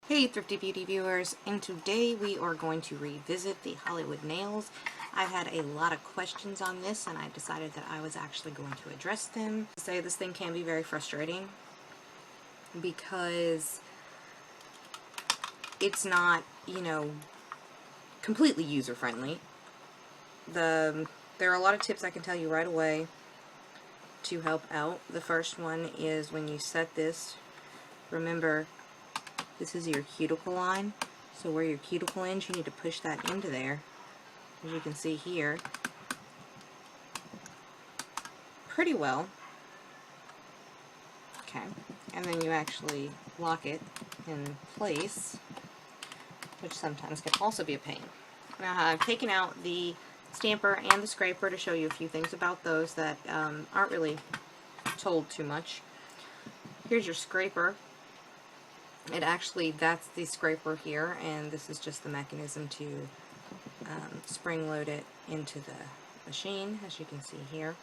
Hey Thrifty Beauty viewers, and today we are going to revisit the Hollywood nails. I've had a lot of questions on this and I decided that I was actually going to address them. To say this thing can be very frustrating because it's not, completely user-friendly. There are a lot of tips I can tell you right away to help out. The first one is when you set this, remember this is your cuticle line, so where your cuticle ends, you need to push that into there, as you can see here, pretty well. Okay, and then you actually lock it in place, which sometimes can also be a pain. Now I've taken out the stamper and the scraper to show you a few things about those that aren't really told too much. Here's your scraper. That's the scraper here, and this is just the mechanism to spring load it into the machine, as you can see here.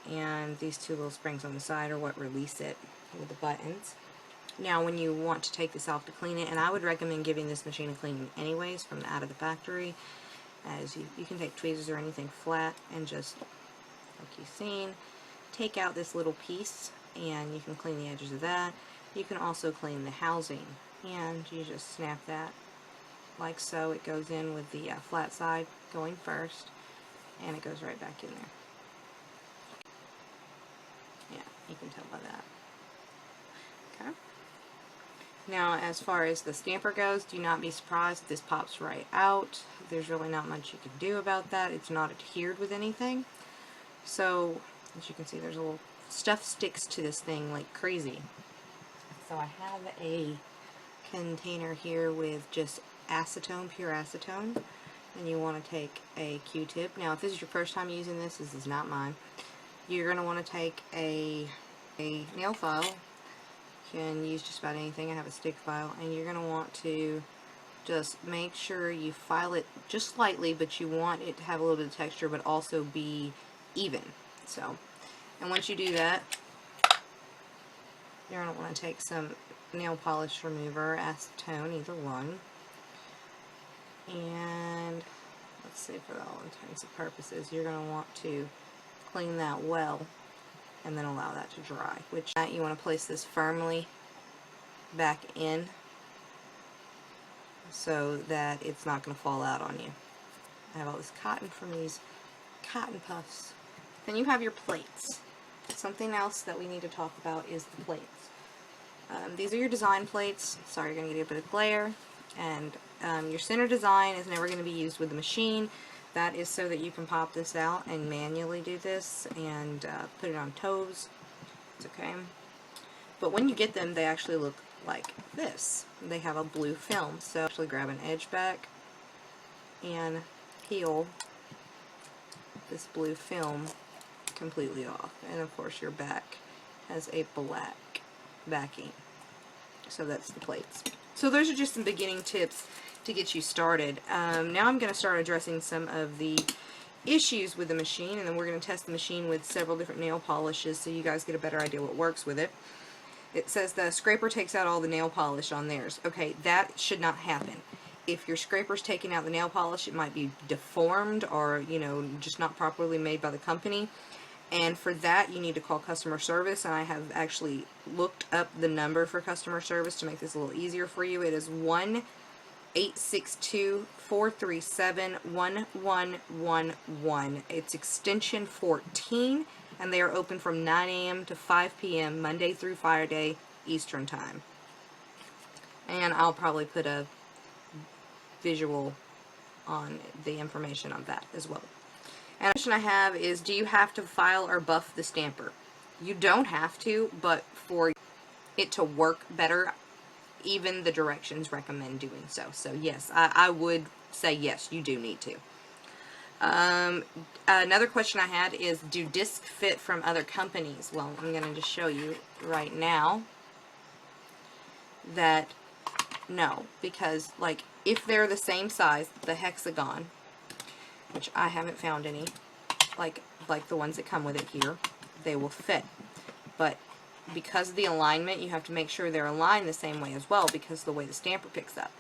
And these two little springs on the side are what release it with the buttons. Now when you want to take this off to clean it, and I would recommend giving this machine a cleaning anyways from out of the factory, as you can take tweezers or anything flat and just, like you've seen, take out this little piece and you can clean the edges of that. You can also clean the housing, and you just snap that like so. It goes in with the flat side going first, and it goes right back in there. Yeah, you can tell by that. Okay. Now, as far as the stamper goes, do not be surprised if this pops right out. There's really not much you can do about that. It's not adhered with anything. So, as you can see, there's a little stuff sticks to this thing like crazy. So I have a container here with just acetone, pure acetone, and you want to take a Q-tip. Now if this is your first time using this is not mine. You're going to want to take a nail file. You can use just about anything. I have a stick file, and you're going to want to just make sure you file it just slightly, but you want it to have a little bit of texture but also be even. So, and once you do that, you're going to want to take some nail polish remover, acetone, either one, and let's see, for all intents and purposes, you're going to want to clean that well and then allow that to dry. Which you want to place this firmly back in so that it's not going to fall out on you. I have all this cotton from these cotton puffs. Then you have your plates. Something else that we need to talk about is the plates. These are your design plates. Sorry, you're going to get a bit of glare. And your center design is never going to be used with the machine. That is so that you can pop this out and manually do this and put it on toes. It's okay. But when you get them, they actually look like this. They have a blue film. So actually grab an edge back and peel this blue film completely off, and of course your back has a black backing. So that's the plates. So those are just some beginning tips to get you started. Now I'm going to start addressing some of the issues with the machine, and then we're going to test the machine with several different nail polishes so you guys get a better idea what works with it. It says the scraper takes out all the nail polish on theirs. Okay, that should not happen. If your scraper's taking out the nail polish, it might be deformed or, just not properly made by the company. And for that, you need to call customer service, and I have actually looked up the number for customer service to make this a little easier for you. It is 1-862-437-1111. It's extension 14, and they are open from 9 a.m. to 5 p.m. Monday through Friday Eastern Time. And I'll probably put a visual on the information on that as well. And the question I have is, do you have to file or buff the stamper? You don't have to, but for it to work better, even the directions recommend doing so. So yes, I would say yes, you do need to. Another question I had is, do discs fit from other companies? Well, I'm going to just show you right now that no, because like if they're the same size, the hexagon, which I haven't found any, like the ones that come with it here, they will fit. But because of the alignment, you have to make sure they're aligned the same way as well, because of the way the stamper picks up.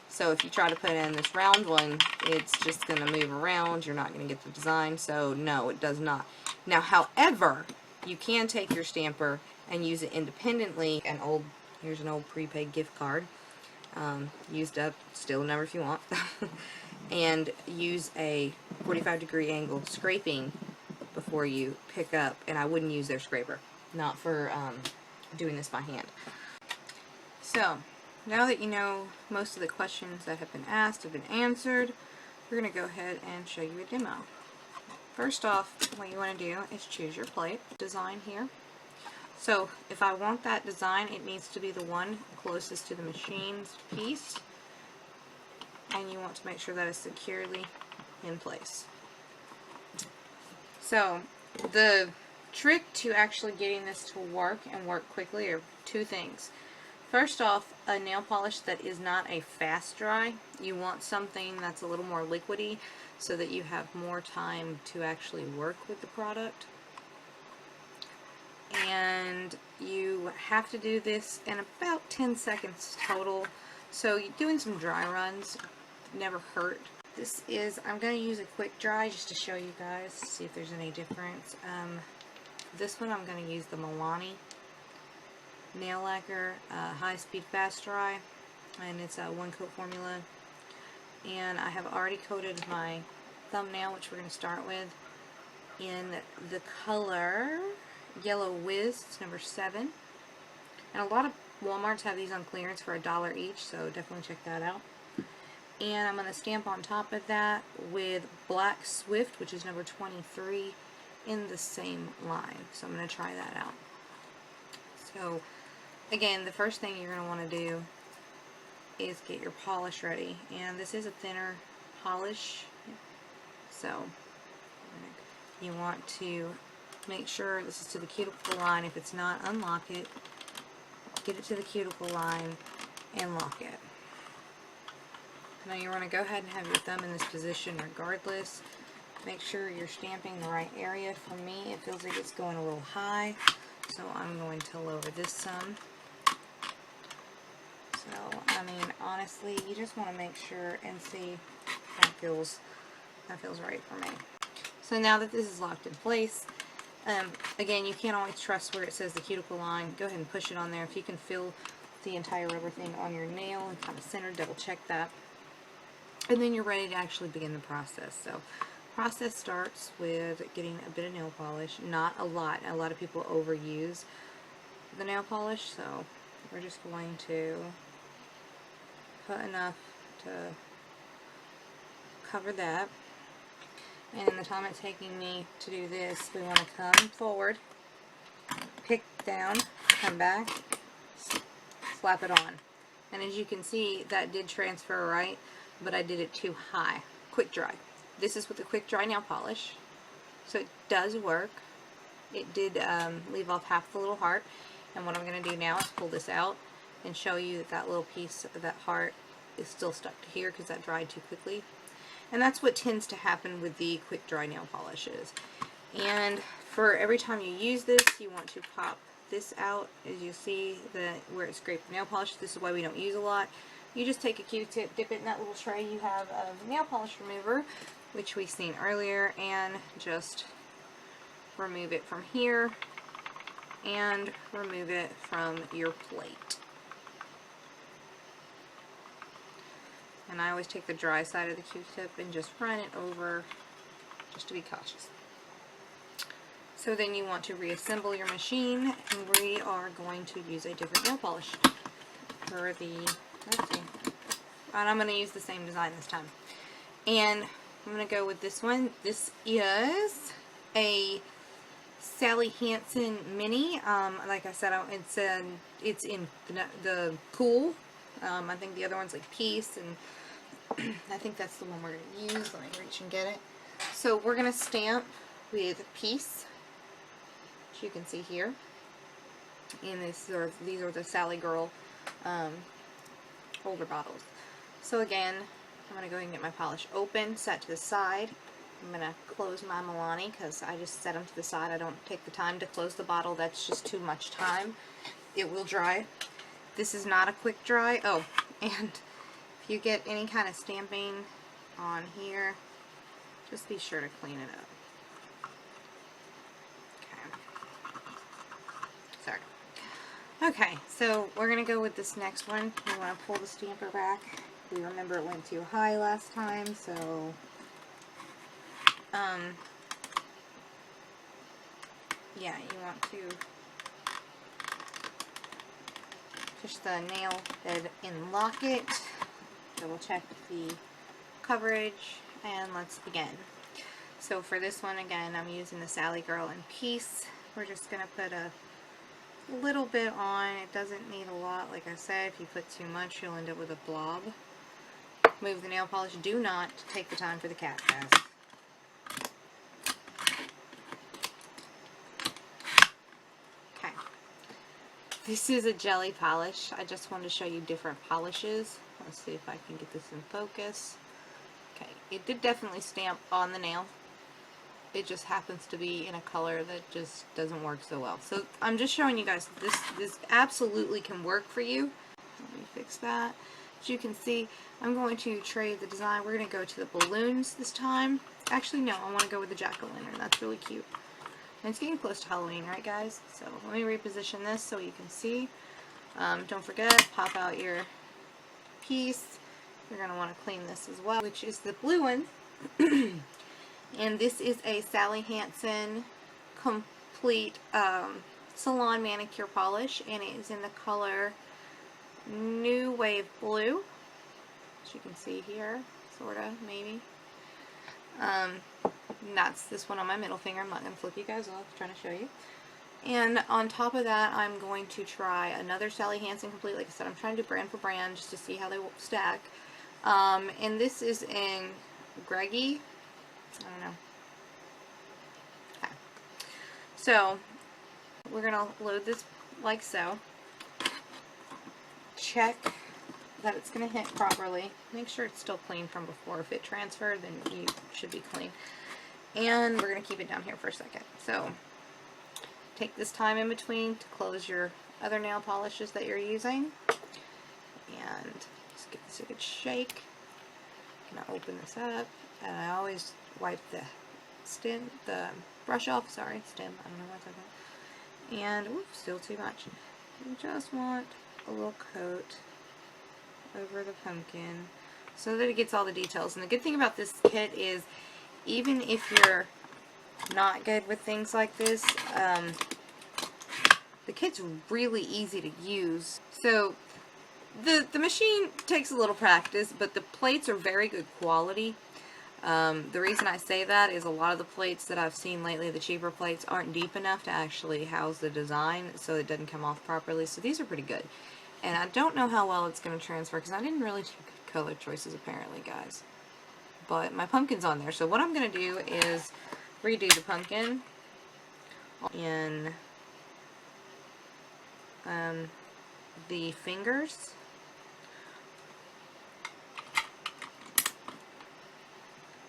So if you try to put in this round one, it's just going to move around. You're not going to get the design. So no, it does not. Now, however, you can take your stamper and use it independently. Here's an old prepaid gift card. Used up, steal the number if you want. And use a 45-degree angle scraping before you pick up. And I wouldn't use their scraper. Not for doing this by hand. So, now that you know most of the questions that have been asked have been answered, we're going to go ahead and show you a demo. First off, what you want to do is choose your plate design here. So if I want that design, it needs to be the one closest to the machine's piece, and you want to make sure that is securely in place. So the trick to actually getting this to work and work quickly are two things. First off, a nail polish that is not a fast dry. You want something that's a little more liquidy so that you have more time to actually work with the product. And you have to do this in about 10 seconds total. So doing some dry runs never hurt. I'm going to use a quick dry just to show you guys, see if there's any difference. This one I'm going to use the Milani nail lacquer high-speed fast dry, and it's a one-coat formula. And I have already coated my thumbnail, which we're going to start with, in the color Yellow Whiz. It's number 7. And a lot of Walmarts have these on clearance for $1 each, so definitely check that out. And I'm going to stamp on top of that with Black Swift, which is number 23, in the same line. So I'm going to try that out. So again, the first thing you're going to want to do is get your polish ready. And this is a thinner polish, so you want to make sure this is to the cuticle line. If it's not, unlock it, get it to the cuticle line, and lock it. Now you want to go ahead and have your thumb in this position regardless. Make sure you're stamping the right area. For me, it feels like it's going a little high, so I'm going to lower this some. So, I mean, honestly, you just want to make sure and see that feels right for me. So now that this is locked in place, again, you can't always trust where it says the cuticle line. Go ahead and push it on there. If you can feel the entire rubber thing on your nail and kind of center, double check that. And then you're ready to actually begin the process. So, process starts with getting a bit of nail polish. Not a lot. A lot of people overuse the nail polish, so we're just going to put enough to cover that. And in the time it's taking me to do this, we want to come forward, pick down, come back, slap it on. And as you can see, that did transfer right, but I did it too high. Quick dry. This is with the quick dry nail polish, so it does work. It did leave off half the little heart, and what I'm going to do now is pull this out and show you that that little piece of that heart is still stuck to here because that dried too quickly. And that's what tends to happen with the quick dry nail polishes. And for every time you use this, you want to pop this out. As you see where it scraped nail polish, this is why we don't use a lot. You just take a Q-tip, dip it in that little tray you have of nail polish remover, which we've seen earlier, and just remove it from here and remove it from your plate. And I always take the dry side of the Q-tip and just run it over just to be cautious. So then you want to reassemble your machine, and we are going to use a different nail polish for the, let's see, and I'm going to use the same design this time. And I'm going to go with this one. This is a Sally Hansen Mini. Like I said, it's in the Cool. I think the other one's like Peace, and I think that's the one we're going to use. Let me reach and get it. So we're going to stamp with Peace, which you can see here. And these are the Sally Girl holder bottles. So again, I'm going to go ahead and get my polish open, set to the side, I'm going to close my Milani because I just set them to the side. I don't take the time to close the bottle. That's just too much time. It will dry. This is not a quick dry. Oh, and if you get any kind of stamping on here, just be sure to clean it up. Okay. Sorry. Okay, so we're going to go with this next one. We want to pull the stamper back. We remember it went too high last time, so yeah, you want to push the nail bed and lock it. Double check the coverage, and let's begin. So for this one, again, I'm using the Sally Girl in Peace. We're just going to put a little bit on. It doesn't need a lot. Like I said, if you put too much, you'll end up with a blob. Move the nail polish. Do not take the time for the cat, guys. Okay. This is a jelly polish. I just wanted to show you different polishes. Let's see if I can get this in focus. Okay, it did definitely stamp on the nail. It just happens to be in a color that just doesn't work so well. So I'm just showing you guys this absolutely can work for you. Let me fix that. As you can see, I'm going to trade the design. We're going to go to the balloons this time. Actually, no, I want to go with the jack-o'-lantern. That's really cute. And it's getting close to Halloween, right, guys? So let me reposition this so you can see. Don't forget, pop out your piece. You're going to want to clean this as well, which is the blue one. And this is a Sally Hansen complete salon manicure polish, and it is in the color New Wave Blue, as you can see here, sorta, maybe. That's this one on my middle finger. I'm not going to flip you guys off, I'm trying to show you. And on top of that, I'm going to try another Sally Hansen complete. Like I said, I'm trying to do brand for brand just to see how they stack. And this is in Greggy. I don't know. Okay. So, we're going to load this like so. Check that it's going to hit properly. Make sure it's still clean from before. If it transferred, then you should be clean. And we're going to keep it down here for a second. So, take this time in between to close your other nail polishes that you're using. And just give this a good shake. I'm going to open this up. And I always wipe the stem, the brush off. Sorry, stem. I don't know what's like that. And, oops, still too much. You just want a little coat over the pumpkin so that it gets all the details. And the good thing about this kit is, even if you're not good with things like this, the kit's really easy to use. So the machine takes a little practice, but the plates are very good quality. The reason I say that is a lot of the plates that I've seen lately, the cheaper plates, aren't deep enough to actually house the design, so it doesn't come off properly. So these are pretty good. And I don't know how well it's going to transfer, because I didn't really do good color choices apparently, guys. But my pumpkin's on there. So what I'm going to do is redo the pumpkin in the fingers.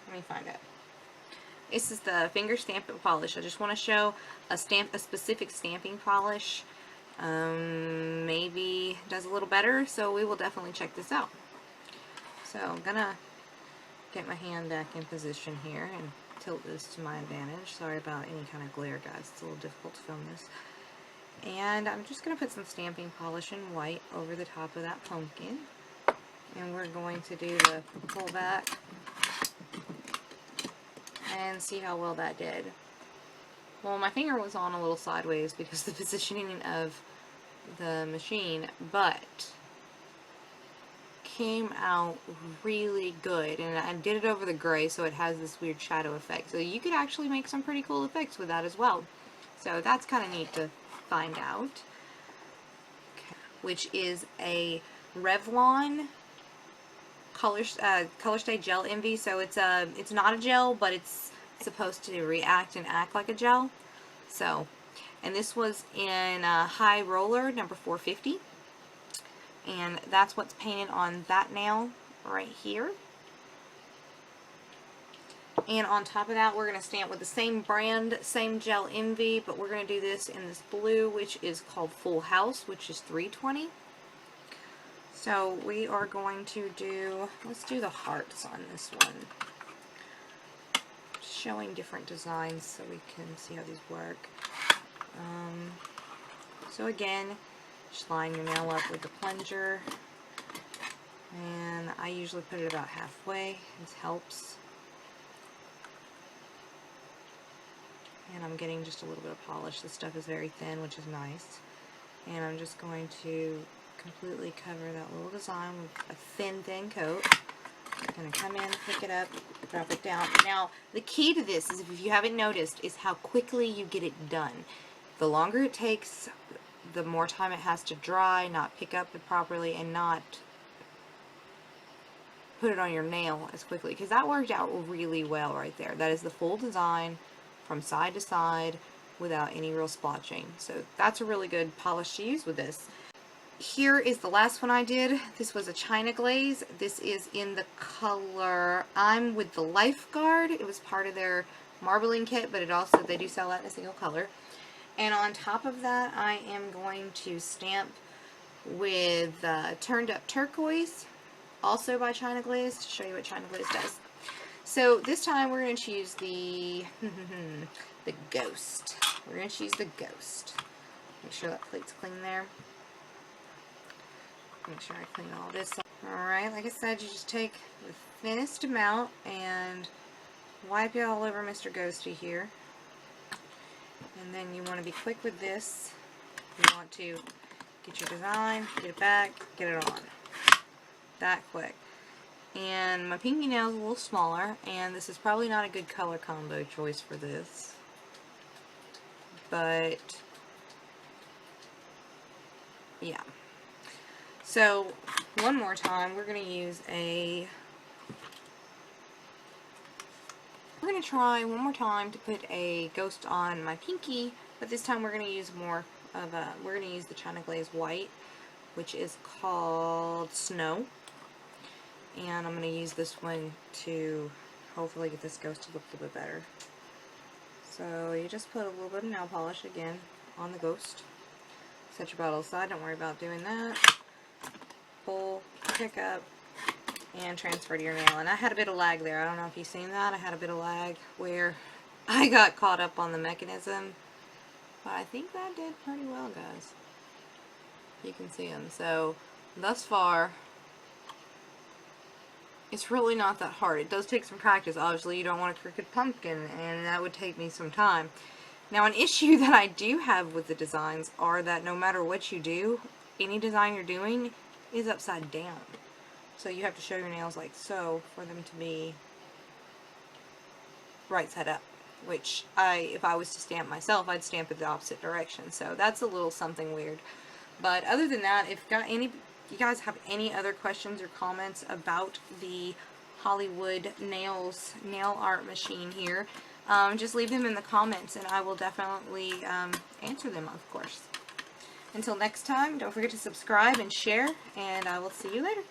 Let me find it. This is the finger stamp polish. I just want to show a specific stamping polish. Maybe does a little better, so we will definitely check this out. So I'm gonna get my hand back in position here and tilt this to my advantage. Sorry about any kind of glare, guys. It's a little difficult to film this. And I'm just gonna put some stamping polish in white over the top of that pumpkin. And we're going to do the pull back and see how well that did. Well, my finger was on a little sideways because of the positioning of the machine, but came out really good. And I did it over the gray, so it has this weird shadow effect. So you could actually make some pretty cool effects with that as well. So that's kind of neat to find out. Okay. Which is a Revlon Color Stay Gel Envy. So it's not a gel, but it's supposed to react and act like a gel. So, and this was in High Roller number 450, and that's what's painted on that nail right here. And on top of that, we're going to stamp with the same brand, same gel Envy, but we're going to do this in this blue, which is called Full House, which is 320. So we are going to do, let's do the hearts on this one. Showing different designs so we can see how these work. So again, just line your nail up with the plunger, and I usually put it about halfway. This helps. And I'm getting just a little bit of polish. This stuff is very thin, which is nice. And I'm just going to completely cover that little design with a thin coat. I'm going to come in, pick it up, drop it down. Now, the key to this is, if you haven't noticed, is how quickly you get it done. The longer it takes, the more time it has to dry, not pick up it properly, and not put it on your nail as quickly. Because that worked out really well right there. That is the full design from side to side without any real splotching. So that's a really good polish to use with this. Here is the last one I did. This was a China glaze. This is in the color, I'm with the Lifeguard. It was part of their marbling kit, but it also, they do sell that in a single color. And on top of that, I am going to stamp with Turned Up Turquoise, also by China Glaze, to show you what China Glaze does. So this time we're going to choose the the Ghost. We're going to choose the Ghost. Make sure that plate's clean there. Make sure I clean all this up. Alright, like I said, you just take the thinnest amount and wipe it all over Mr. Ghosty here. And then you want to be quick with this. You want to get your design, get it back, get it on. That quick. And my pinky nail is a little smaller, and this is probably not a good color combo choice for this. But, yeah. So, one more time, we're going to use a... We're going to try one more time to put a Ghost on my pinky, but this time we're going to use more of a... We're going to use the China Glaze White, which is called Snow. And I'm going to use this one to hopefully get this Ghost to look a little bit better. So you just put a little bit of nail polish again on the Ghost. Set your bottle aside, don't worry about doing that. Pull, pick up, and transfer to your nail. And I had a bit of lag there. I don't know if you've seen that. I had a bit of lag where I got caught up on the mechanism. But I think that did pretty well, guys. You can see them. So, thus far, it's really not that hard. It does take some practice. Obviously, you don't want a crooked pumpkin, and that would take me some time. Now, an issue that I do have with the designs are that no matter what you do, any design you're doing is upside down. So you have to show your nails like so for them to be right side up. Which, if I was to stamp myself, I'd stamp it the opposite direction. So that's a little something weird. But other than that, if you guys have any other questions or comments about the Hollywood nail art machine here, just leave them in the comments and I will definitely answer them, of course. Until next time, don't forget to subscribe and share, and I will see you later.